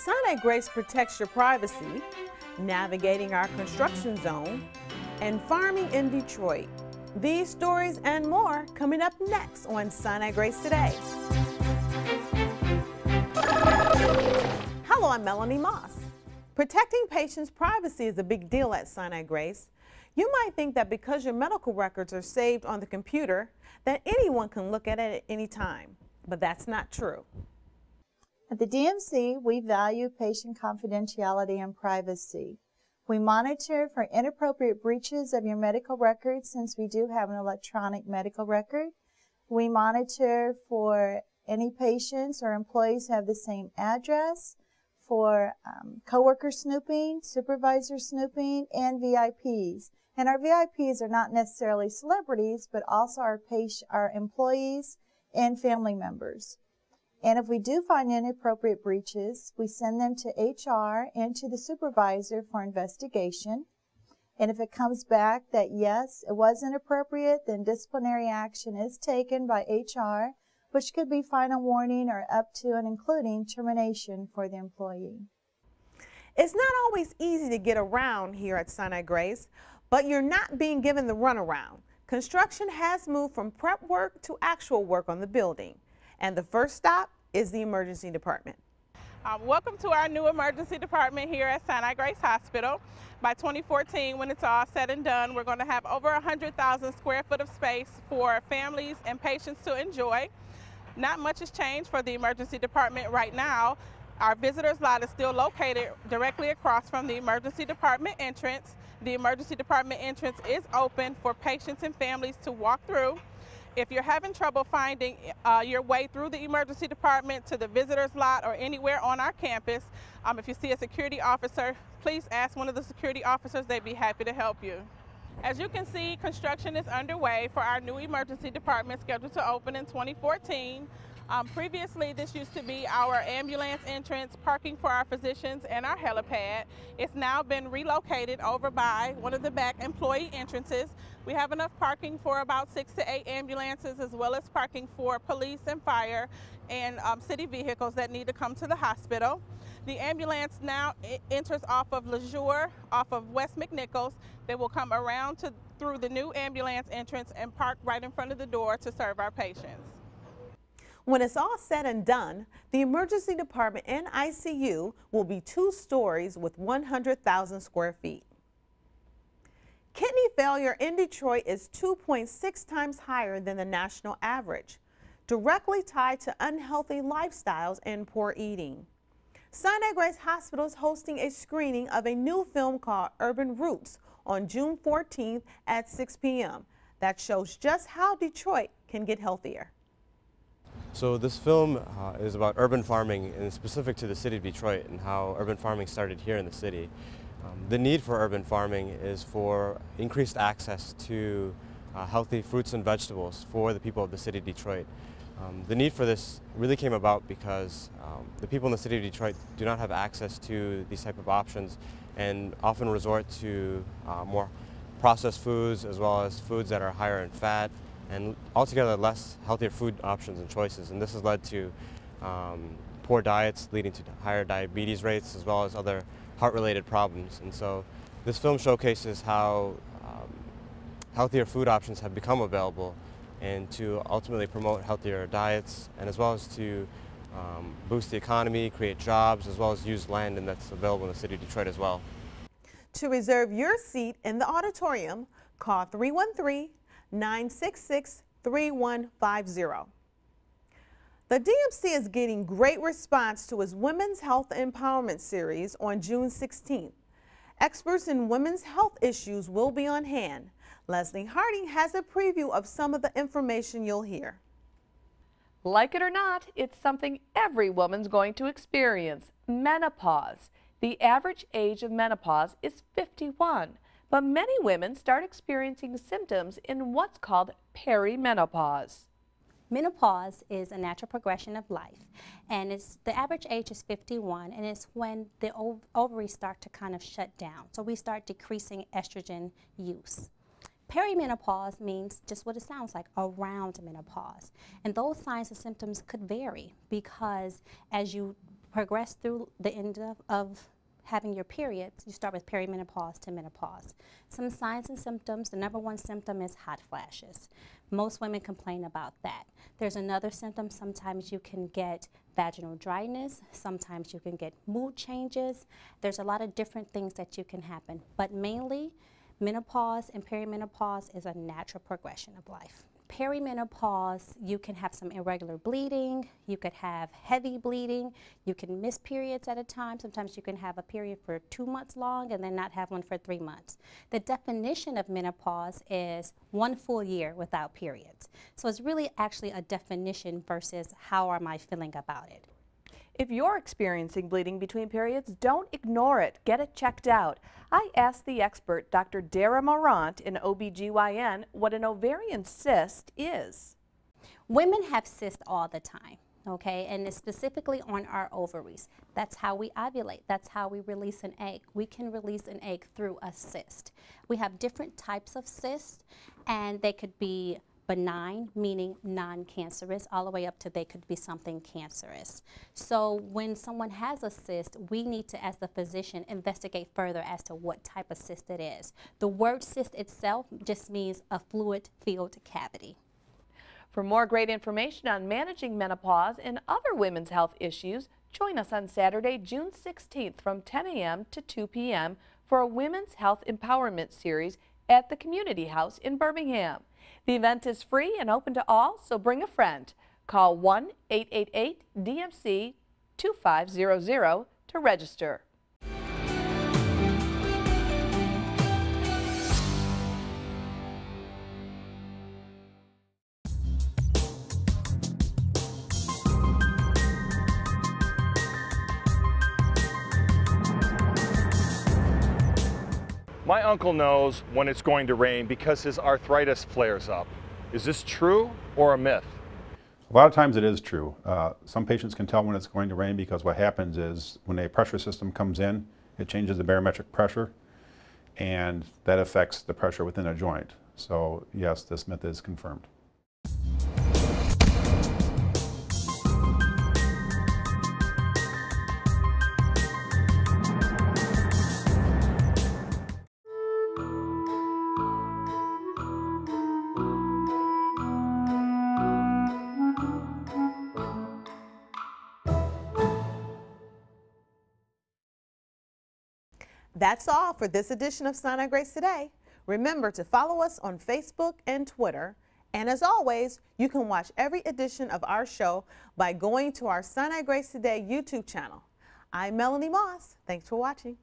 Sinai-Grace protects your privacy, navigating our construction zone, and farming in Detroit. These stories and more coming up next on Sinai-Grace Today. Hello, I'm Melanie Moss. Protecting patients' privacy is a big deal at Sinai-Grace. You might think that because your medical records are saved on the computer, that anyone can look at it at any time, but that's not true. At the DMC, we value patient confidentiality and privacy. We monitor for inappropriate breaches of your medical records since we do have an electronic medical record. We monitor for any patients or employees who have the same address, for coworker snooping, supervisor snooping, and VIPs. And our VIPs are not necessarily celebrities, but also our employees and family members. And if we do find inappropriate breaches, we send them to HR and to the supervisor for investigation. And if it comes back that yes, it was inappropriate, then disciplinary action is taken by HR, which could be final warning or up to and including termination for the employee. It's not always easy to get around here at Sinai-Grace, but you're not being given the runaround. Construction has moved from prep work to actual work on the building. And the first stop is the emergency department. Welcome to our new emergency department here at Sinai-Grace Hospital. By 2014, when it's all said and done, we're going to have over 100,000 square foot of space for families and patients to enjoy. Not much has changed for the emergency department right now. Our visitors lot is still located directly across from the emergency department entrance. The emergency department entrance is open for patients and families to walk through. If you're having trouble finding your way through the emergency department to the visitors lot or anywhere on our campus, if you see a security officer, please ask one of the security officers. They'd be happy to help you. As you can see, construction is underway for our new emergency department scheduled to open in 2014. Previously, this used to be our ambulance entrance, parking for our physicians, and our helipad. It's now been relocated over by one of the back employee entrances. We have enough parking for about 6 to 8 ambulances, as well as parking for police and fire and city vehicles that need to come to the hospital. The ambulance now enters off of Leisure, off of West McNichols. They will come around through the new ambulance entrance and park right in front of the door to serve our patients. When it's all said and done, the emergency department and ICU will be 2 stories with 100,000 square feet. Kidney failure in Detroit is 2.6 times higher than the national average, directly tied to unhealthy lifestyles and poor eating. Sinai-Grace Hospital is hosting a screening of a new film called Urban Roots on June 14th at 6 p.m. that shows just how Detroit can get healthier. So this film is about urban farming and specific to the city of Detroit and how urban farming started here in the city. The need for urban farming is for increased access to healthy fruits and vegetables for the people of the city of Detroit. The need for this really came about because the people in the city of Detroit do not have access to these type of options and often resort to more processed foods as well as foods that are higher in fat and altogether less healthier food options and choices. And this has led to poor diets leading to higher diabetes rates as well as other heart-related problems. And so this film showcases how healthier food options have become available and to ultimately promote healthier diets and as well as to boost the economy, create jobs, as well as use land and that's available in the city of Detroit as well. To reserve your seat in the auditorium, call 313-966-3150. The DMC is getting great response to its Women's Health Empowerment Series on June 16th. Experts in women's health issues will be on hand. Lesley Harding has a preview of some of the information you'll hear. Like it or not, it's something every woman's going to experience: menopause. The average age of menopause is 51, but many women start experiencing symptoms in what's called peri-menopause. Menopause is a natural progression of life, and the average age is 51, and it's when the ovaries start to kind of shut down. So we start decreasing estrogen use. Perimenopause means just what it sounds like, around menopause. And those signs and symptoms could vary because as you progress through the end of having your periods, you start with perimenopause to menopause. Some signs and symptoms, the number one symptom is hot flashes. Most women complain about that. There's another symptom, sometimes you can get vaginal dryness, sometimes you can get mood changes. There's a lot of different things that you can happen, but mainly menopause and perimenopause is a natural progression of life. Perimenopause, you can have some irregular bleeding, you could have heavy bleeding, you can miss periods at a time. Sometimes you can have a period for 2 months long and then not have one for 3 months. The definition of menopause is 1 full year without periods. So it's really actually a definition versus how am I feeling about it. If you're experiencing bleeding between periods, don't ignore it. Get it checked out. I asked the expert, Dr. Dara Maurant, an OBGYN, what an ovarian cyst is. Women have cysts all the time, okay, and it's specifically on our ovaries. That's how we ovulate. That's how we release an egg. We can release an egg through a cyst. We have different types of cysts, and they could be benign, meaning non-cancerous, all the way up to they could be something cancerous. So when someone has a cyst, we need to, as the physician, investigate further as to what type of cyst it is. The word cyst itself just means a fluid-filled cavity. For more great information on managing menopause and other women's health issues, join us on Saturday, June 16th from 10 a.m. to 2 p.m. for a Women's Health Empowerment Series at the Community House in Birmingham. The event is free and open to all, so bring a friend. Call 1-888-DMC-2500 to register. My uncle knows when it's going to rain because his arthritis flares up. Is this true or a myth? A lot of times it is true. Some patients can tell when it's going to rain because what happens is when a pressure system comes in, it changes the barometric pressure, and that affects the pressure within a joint. So yes, this myth is confirmed. That's all for this edition of Sinai-Grace Today. Remember to follow us on Facebook and Twitter. And as always, you can watch every edition of our show by going to our Sinai-Grace Today YouTube channel. I'm Melanie Moss. Thanks for watching.